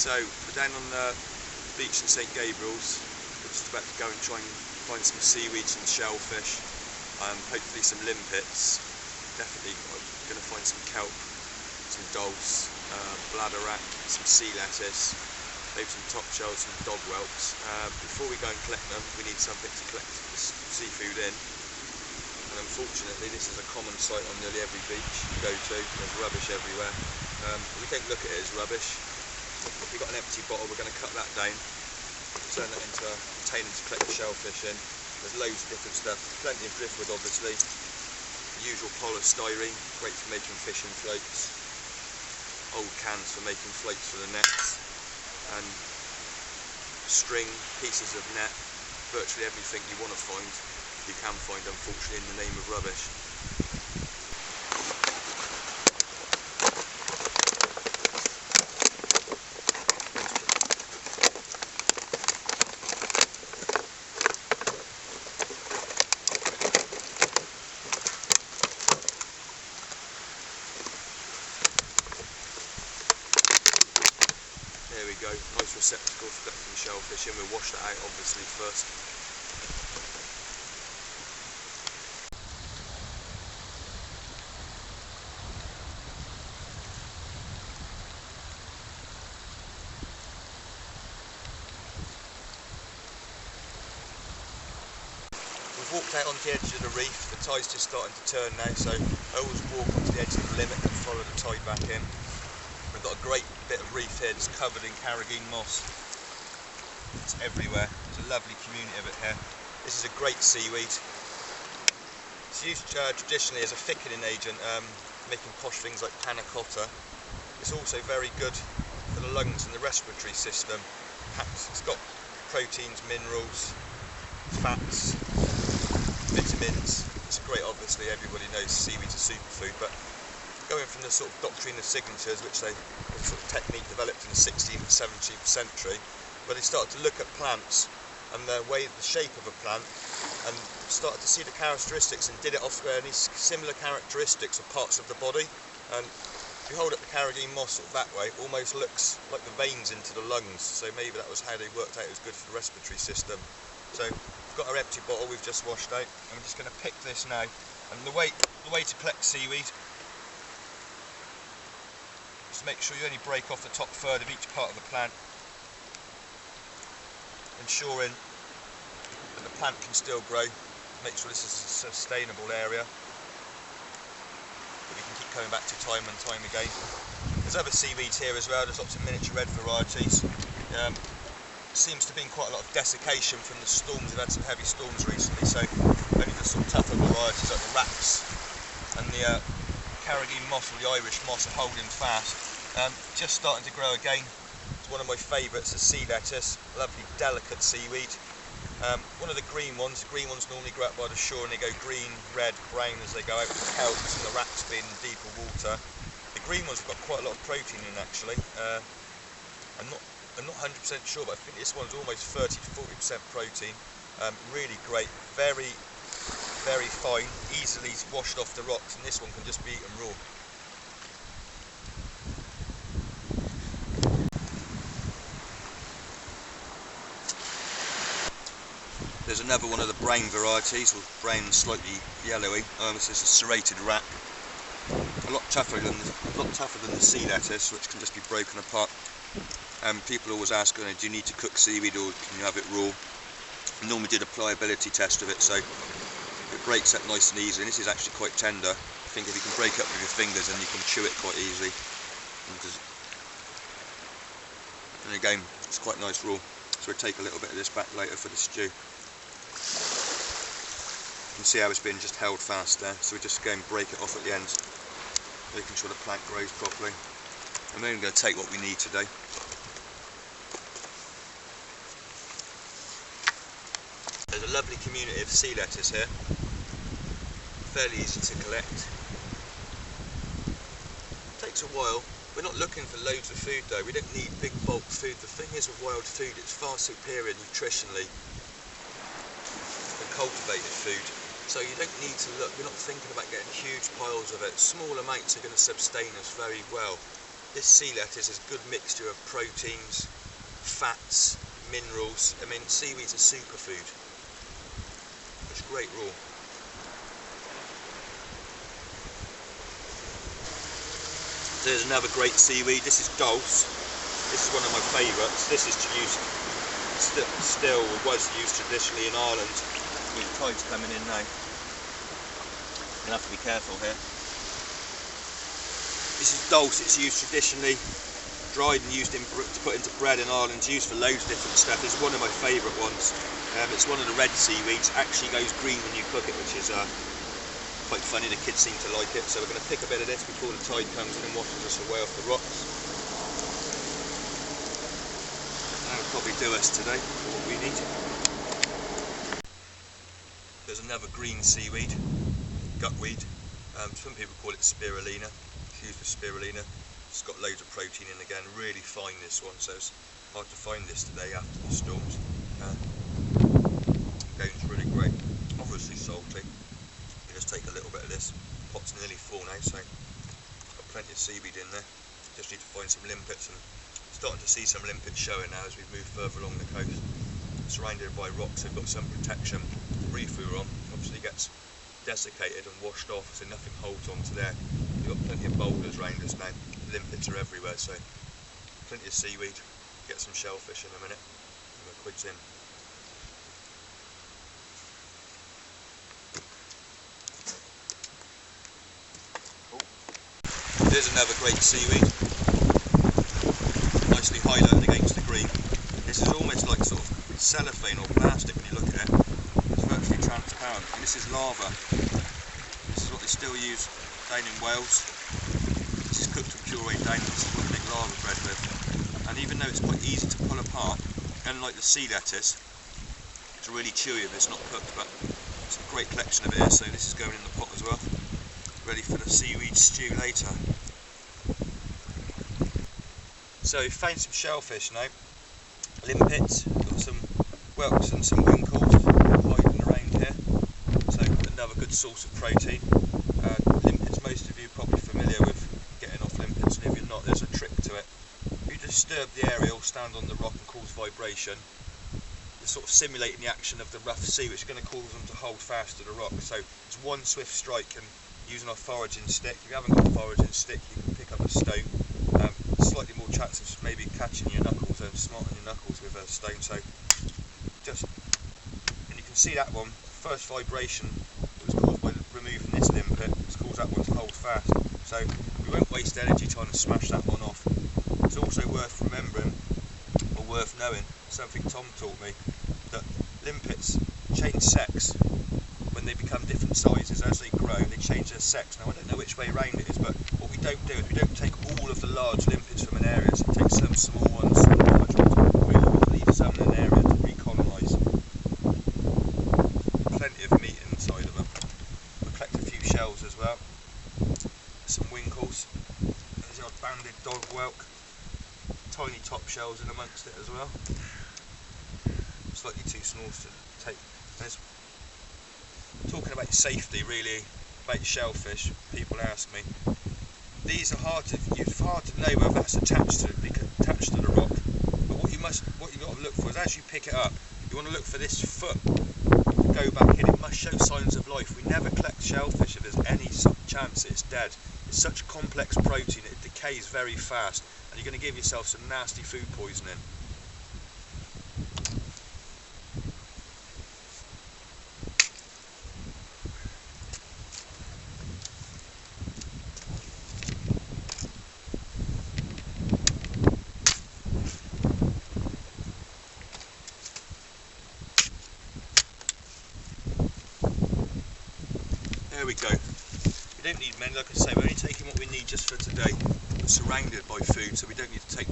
So we're down on the beach in St Gabriel's. We're just about to go and try and find some seaweed, some shellfish, hopefully some limpets. Definitely going to find some kelp, some dulse, bladderwrack, some sea lettuce, maybe some top shells, some dog whelks. Before we go and collect them, we need something to collect the seafood in. And unfortunately, this is a common sight on nearly every beach you go to. There's rubbish everywhere. We don't look at it as rubbish. If we've got an empty bottle, we're going to cut that down, turn that into a container to collect the shellfish in. There's loads of different stuff, plenty of driftwood obviously, the usual polystyrene, great for making fishing floats, old cans for making floats for the nets, and string, pieces of net, virtually everything you want to find, you can find unfortunately in the name of rubbish. There we go, nice receptacle for collecting shellfish in. We'll wash that out obviously first. We've walked out onto the edge of the reef. The tide's just starting to turn now, so I always walk onto the edge of the limit and follow the tide back in. We've got a great bit of reef here that's covered in carrageen moss. It's everywhere. There's a lovely community of it here. This is a great seaweed. It's used traditionally as a thickening agent, making posh things like panna cotta. It's also very good for the lungs and the respiratory system. It's got proteins, minerals, fats, vitamins. It's great, obviously everybody knows seaweed's a superfood, but going from the sort of doctrine of signatures, which they sort of technique developed in the 16th and 17th century, where they started to look at plants and the shape of a plant and started to see the characteristics and did it off any similar characteristics of parts of the body. And if you hold up the carrageen moss sort of that way, it almost looks like the veins into the lungs, so maybe that was how they worked out it was good for the respiratory system. So we've got our empty bottle we've just washed out, and we're just going to pick this now. And the way to collect seaweed, just make sure you only break off the top third of each part of the plant, ensuring that the plant can still grow. Make sure this is a sustainable area that we can keep coming back to time and time again. There's other seaweeds here as well. There's lots of miniature red varieties. Seems to be quite a lot of desiccation from the storms. We've had some heavy storms recently, so only the sort of tougher varieties like the racks and the carrageen moss or the Irish moss are holding fast. Just starting to grow again. It's one of my favourites, the sea lettuce, lovely delicate seaweed. One of the green ones normally grow up by the shore and they go green, red, brown as they go out to kelps, and the racks being in deeper water. The green ones have got quite a lot of protein in actually. I'm not 100% sure, but I think this one's almost 30 to 40% protein. Really great, very, very fine, easily washed off the rocks, and this one can just be eaten raw. There's another one of the brown varieties, or brown and slightly yellowy. This is a serrated rack. A lot tougher than the sea lettuce, which can just be broken apart. People always ask, do you need to cook seaweed or can you have it raw? I normally did a pliability test of it, so it breaks up nice and easily, and this is actually quite tender. I think if you can break up with your fingers, then you can chew it quite easily. And again, it's quite nice raw, so we'll take a little bit of this back later for the stew. You can see how it's been just held fast there, so we just go and break it off at the end, making sure the plant grows properly. I'm only going to take what we need today. There's a lovely community of sea lettuce here, fairly easy to collect. Takes a while. We're not looking for loads of food though, we don't need big bulk food. The thing is with wild food, it's far superior nutritionally than cultivated food. So you don't need to look, we're not thinking about getting huge piles of it. Small amounts are going to sustain us very well. This sea lettuce is a good mixture of proteins, fats, minerals. I mean, seaweed's a superfood. It's great raw. There's another great seaweed. This is dulse. This is one of my favourites. This is used still was used traditionally in Ireland. The tide's coming in now. You'll have to be careful here. This is dulse. It's used traditionally, dried and used to put into bread in Ireland. It's used for loads of different stuff. It's one of my favourite ones. It's one of the red seaweeds. Actually goes green when you cook it, which is quite funny. The kids seem to like it. So we're going to pick a bit of this before the tide comes in and washes us away off the rocks. That'll probably do us today for what we need. There's another green seaweed, gutweed. Some people call it spirulina. It's used for spirulina. It's got loads of protein in again. Really fine, this one, so it's hard to find this today after the storms. Game's really great. Obviously salty. You just take a little bit of this. Pot's nearly full now, so got plenty of seaweed in there. Just need to find some limpets, and starting to see some limpets showing now as we move further along the coast. Surrounded by rocks, they've got some protection. The reef we were on obviously gets desiccated and washed off, so nothing holds onto there. We've got plenty of boulders around us now. Limpets are everywhere, so plenty of seaweed. Get some shellfish in a minute. And we're quids in. Here's another great seaweed. Nicely highlighted against the green. This is almost like sort of cellophane or plastic when you look at it. It's virtually transparent. And this is lava. This is what they still use down in Wales. This is cooked with pureed down. This is what they make lava bread with. And even though it's quite easy to pull apart, unlike the sea lettuce, it's really chewy if it's not cooked, but it's a great collection of it here, so this is going in the pot as well. Ready for the seaweed stew later. So we've found some shellfish now. Limpets, got some whelks and some winkles hiding around here. So another good source of protein. Limpets, most of you are probably familiar with getting off limpets, and if you're not, there's a trick to it. If you disturb the area or stand on the rock and cause vibration, you're sort of simulating the action of the rough sea, which is going to cause them to hold fast to the rock. So it's one swift strike, and using our foraging stick, if you haven't got a foraging stick, you can pick up a stone. Slightly more chance of maybe catching your knuckles and smarting your knuckles with a stone. So just, and you can see that one, first vibration that was caused by removing this limpet, it's caused that one to hold fast. So we won't waste energy trying to smash that one off. It's also worth remembering, or worth knowing, something Tom taught me, that limpets change sex when they become different sizes. As they grow, they change their sex. Now I don't know which way round it is, but what we don't do is we don't take all of the large limpets from an area, so we take some small ones, some large ones, we will leave some in an area to recolonise. Plenty of meat inside of them. We'll collect a few shells as well. Some winkles. There's our banded dog whelk. Tiny top shells in amongst it as well. Slightly too small to take. There's, talking about safety, really, about shellfish, people ask me. These are hard to know whether that's attached to the rock. But what you've got to look for is, as you pick it up, you want to look for this foot to go back in. It must show signs of life. We never collect shellfish if there's any chance it's dead. It's such complex protein, it decays very fast, and you're going to give yourself some nasty food poisoning. There we go. We don't need many, like I say, we're only taking what we need just for today. We're surrounded by food, so we don't need to take